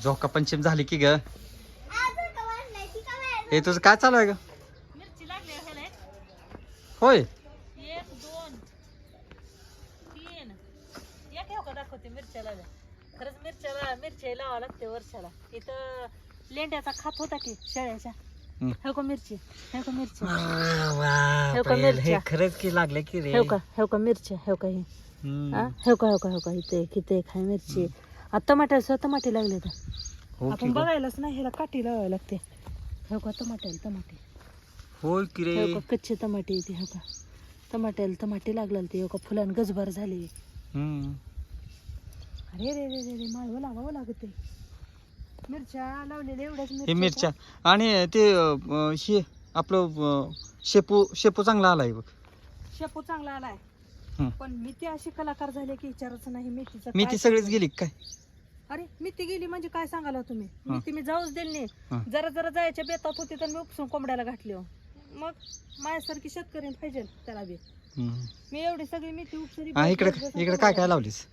झोका पंचम झाली की ग. हे तुझं काय चालू आहे ग? मिरची लागली ह्याला. होय 1 2 3 एक हे का दाखवते मिरच्या लागल्या. खरंच मिरच्या लावा लागते वर्षाला. इथं लेंड्याचा खात होता की शेळ्याच्या. हे का मिरची, हे का मिरची, हे का मिरच्या. खरंच की लागले की रे. हे का मिरच्या, हे का ही, हे का इथे किती खाय मिरची. आता टमाटे लागले तर आपण बघायलाच नाही, ह्याला काठी लावायला लागते. हे का टमाटे होय की रे. हे का कच्चे टमाटे इथे. हे का टमाटे लागले ते. का फुलान गजबार झाले. अरे रे रे रे रे माळवं लावावं लागते. मिरच्या लावलेल्या एवढ्याच हे मिरच्या आणि ते हे आपलं शेपू चांगला आलाय बघ. शेपू चांगला आलाय. पण मेथी अशी कलाकार झाली की विचारच नाही. मेथी सगळीच गेली काय? अरे मेथी गेली म्हणजे काय सांगाला तुम्ही. मेथी मी जाऊच दिली नाही. जरा जायच्या बेतात होती तर मी उपसून कोंबड्याला घातली. मग माझ्यासारखी शेतकरी पाहिजे त्याला बी. मी एवढी सगळी मेथी उपसरी. इकडे काय लावलीस?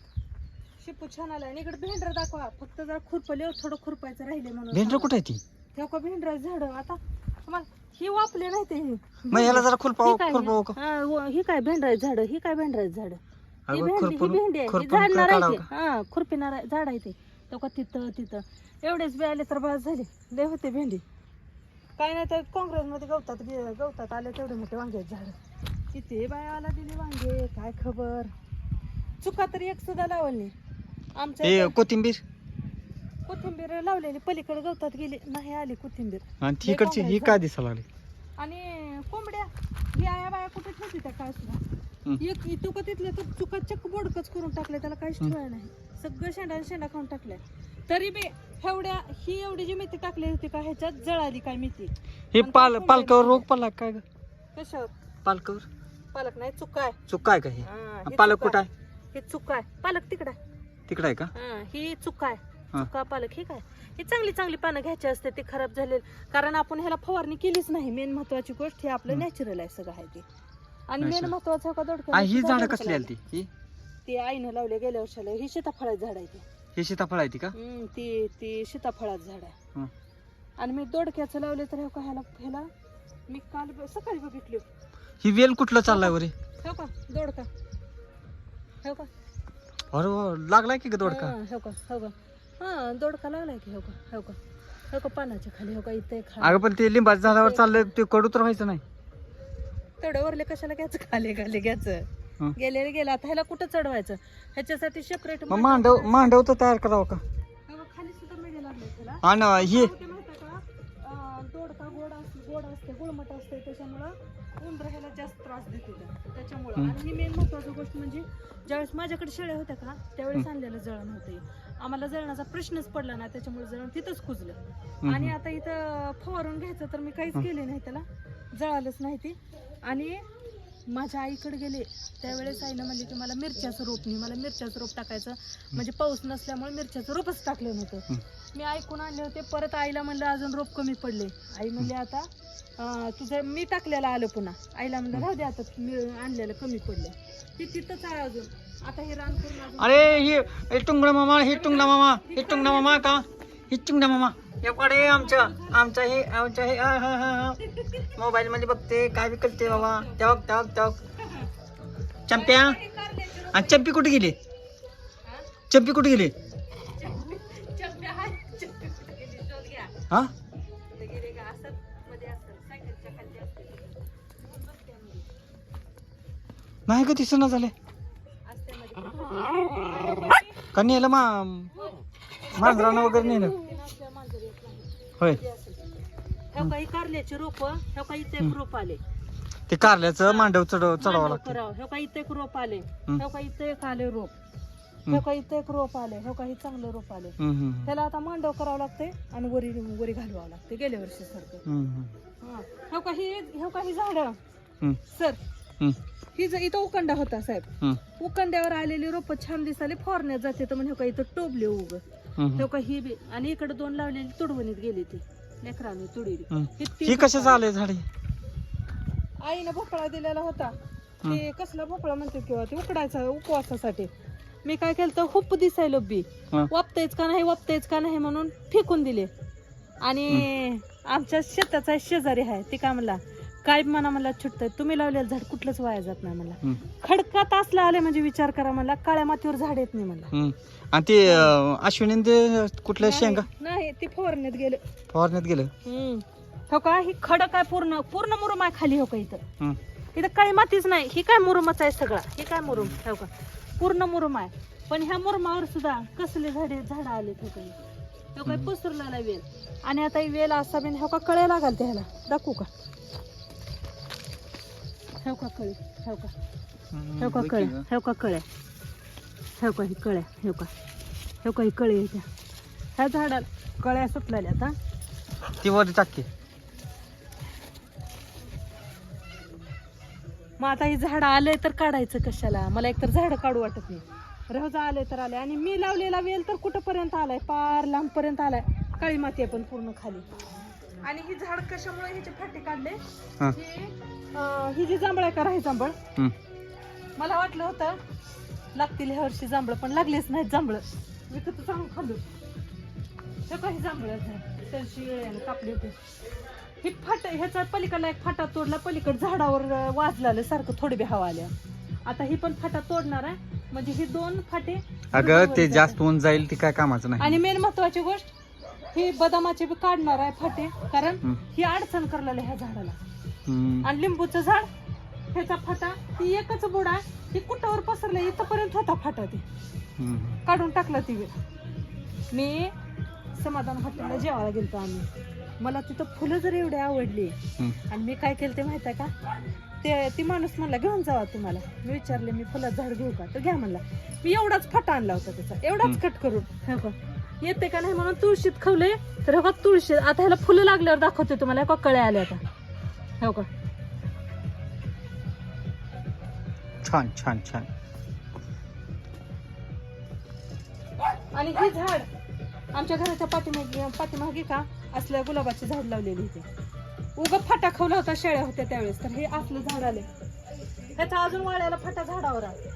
शेपू छान आलाय. आणि इकडे भेंडर दाखवा. फक्त जरा खुरपले, थोडं खुरपायचं राहिले म्हणून. भेंडर कुठे आहे ती? तेव्हा का भेंडर झाड आता ही वापले नाही ते. मग याला जरा खुरपाव ही काय भेंडराचं झाड, ही काय भेंडराचं झाड. ही भेंडी आहे, खुरपून झाडणार आहे ते. हा खुरपिणार झाड आहे ते. तेव्हा तिथं एवढेच बी आले तर बस झाले. लय होते भेंडी. काय नाही तर काँग्रेसमध्ये गवतात आले तेवढे मोठे वांग्याचे झाड. किती बायाला दिली वांगे काय खबर. चुका तरी एक सुद्धा लावली आमच्या. कोथिंबीर लावलेली पलीकडे गवतात गेली नाही आली कोथिंबीर. आणि तिकडची ही काय दिसायला लागली? आणि कोंबड्या ही आया बाया कुठे ठेवते त्या काय सुद्धा. एक तुका तिथलं तर चुका चक्क बोडकच करून टाकले. त्याला काहीच ठेवायला नाही. सगळं शेंडा खाऊन टाकलाय. तरी बी ही एवढी जी मेथी टाकली होती का ह्याच्यात जळाली काय मेथी. हे पालकावर रोग पडला काय ग? कशावर? पालक नाही चुका आहे. चुका आहे का? हे पालक कुठं आहे? हे चुका आहे. पालक तिकडे आहे का? ही चुका आहे. चुका पालक हे काय. ही चांगली पानं घ्यायची असते. ते खराब झाले कारण आपण ह्याला फवारणी केलीच नाही. मेन महत्वाची गोष्ट हे आपलं नॅचरल आहे सगळं आहे ते. आणि मेन महत्वाचं का दोडका. ही झाड कसली आली ती आईनं लावले गेल्या वर्षाला. ही सीताफळाचं झाड आहे ते. हे सीताफळ आहे ती का? ती सीताफळाचं झाड आहे. आणि मी दोडक्याचं लावले तर ह्याला मी काल सकाळी बघितली. ही वेल कुठलं चाललाय वरे? हो का दोडका. हो का अरे लागलाय की दोडका? हो का हा दोडका लागलाय की. हो का पानाच्या खाली. हो का इथे अगं पण ते लिंबाच्या झाडावर चाललंय ते कडू तर व्हायचं नाही. तेवढं वरले कशाला घ्यायचं खाली घ्यायचं. गेला आता ह्याला कुठं चढवायचं. ह्याच्यासाठी सेपरेट मांडव तर तयार करावं का? खाली सुद्धा मेढे लागले त्याला. आणि हे दोडका गोड असते गुळमट असते त्याच्यामुळं उंदर ह्याला जास्त त्रास देते त्याच्यामुळं. आणि ही मेन महत्वाची गोष्ट म्हणजे ज्यावेळेस माझ्याकडे शेळ्या होत्या का त्यावेळेस आणलेलं जळण होते. आम्हाला जळणाचा प्रश्नच पडला ना. त्याच्यामुळे जळण तिथंच कुजलं. आणि आता इथं फवारून घ्यायचं तर मी काहीच केले नाही त्याला. जळालंच नाही ती. आणि माझ्या आईकडे गेले त्यावेळेस आईनं म्हणले की मला मिरच्याचं रोप टाकायचं. म्हणजे पाऊस नसल्यामुळे मिरच्याचं रोपच टाकलं नव्हतं. मी ऐकून आणले होते. परत आईला म्हणलं अजून रोप कमी पडले. आई म्हणले आता तुझं मी टाकलेलं आलं पुन्हा. आईला म्हणलं राहू दे आता मी आणलेलं कमी पडलं. ते तिथंच आहे अजून. आता हे रान करून अरे हे टुंगडा मामा का? हे टुंगडा मामा एकडे आमच्या हे मोबाईल मध्ये बघते काय विकलते बाबा. तेव्हा चंप्या. आणि चंपी कुठे गेली? हा नाही का दिसना झाले का? नेलं मांजरानं वगैरे नेलं होय. काही कारल्याचे रोप. काही इथे एक रोप आले. ते कारल्याचं मांडव चढवावं लागतं. काही इथे एक रोप आले. काही इथे एक आले रोप. काही इथे एक रोप आले. काही चांगलं रोप आले. त्याला आता मांडव करावं लागते आणि वरी घालवावं लागते गेल्या वर्षी सारखं. काही झाड सर ही इथं उकंडा होता साहेब. उकंड्यावर आलेली रोप छान दिसाले. फवारण्यात जाते तर म्हणजे काही इथं टोबले उग. ही बी. आणि इकडे 2 लावलेली तुडवणीत गेली ती लेकरांनी तुडीली. कशाचं आलंय झाड? आईनं भोपळा दिलेला होता. ते कसला भोपळा म्हणते किंवा ते उकडायचा उपवासासाठी. मी काय केलं तर हुप्प दिसायलो बी हा. वापतायच का नाही म्हणून फेकून दिले. आणि आमच्या शेताचा शेजारी आहे ते काय म्हणला, काय म्हणला छुटतंय, तुम्ही लावलेलं झाड कुठलंच वाया जात नाही म्हणला. खडकात असला आले म्हणजे विचार करा म्हणला, काळ्या मातीवर झाड येत नाही म्हणला. आणि ते अश्विनी ते कुठल्या शेंगा नाही ती फवारण्यात गेले. फवारण्यात गेलं. हो का, ही खडक आहे पूर्ण पूर्ण मुरुम आहे खाली. हो का इथं काळी मातीच नाही, ही काय मुरुमच आहे सगळा. ही काय मुरुम, हो का पूर्ण मुरुम आहे. पण ह्या मुरुमावर सुद्धा कसले झाड आले. हो काय पसरलेला वेल. आणि आता ही वेल असा बिन हो का कळ्या लागाल त्याला दाखवू का. हो का कळे, हो का, हो का कळ्या, हो का कळ्या, हो का ही कळ्या, हो का, हो का ही कळे येत्या. ह्या झाडाला कळ्या सुटलेल्या आता. ती वर टाके. मग आता ही झाड आले तर काढायचं कशाला, मला एकतर झाड काढू वाटत नाही. रोजा आले तर आले. आणि मी लावलेला वेल तर कुठपर्यंत आलाय, पार लांब पर्यंत आलाय. काळी माती आहे पण पूर्ण खाली. आणि ही झाड कशामुळे ह्याचे फाटे काढले, ही जी जांभळ आहे का राही जांभळ, मला वाटलं होतं लागतील ह्या वर्षी जांभळ, पण लागलेच नाहीत जांभळ. विकत चांगलं खाल्लो हे काही जांभळ त्याची कापली होते. ही फाट ह्याचा पलीकडला एक फाटा तोडला, पलीकड झाडावर वाजलेलं सारखं थोडी बी हवा आल्या. आता ही पण फाटा तोडणार आहे म्हणजे ही दोन फाटे. अगं ते जास्त होऊन जाईल, ती काय कामाचं नाही. आणि मेन महत्वाची गोष्ट ही बदामाचे बी काढणार आहे फाटे, कारण ही अडचण करलेलं ह्या झाडाला. आणि लिंबूचं झाड ह्याचा फाटा ती एकच बुड आहे, ती कुठावर पसरले इथपर्यंत होता फाटा, ती काढून टाकला ती वेळ. मी समाधान हॉटेलला जेवायला गेलतो आम्ही. मला तिथं फुलं जर एवढी आवडली आणि मी काय केलं ते माहित आहे का, ती माणूस म्हणला घेऊन जावा तुम्हाला. मी विचारले मी फुलाचं झाड घेऊ का, तर घ्या म्हणला. मी एवढाच फाटा आणला होता त्याचा, एवढाच कट करून. हो का येते का नाही म्हणून तुळशीत खवले. तर हो का तुळशी आता ह्याला फुलं लागल्यावर दाखवते तुम्हाला. हो का कळ्या आल्या आता. हो का छान छान छान. आणि हे झाड आमच्या घराच्या पाठीमागे का असल्या गुलाबाचे झाड लावलेले होते. उगा फाटा खवला होता, शेळ्या होत्या त्यावेळेस. तर हे असलं झाड आले, त्याचा अजून वाळ्याला फाटा झाडावर आहे.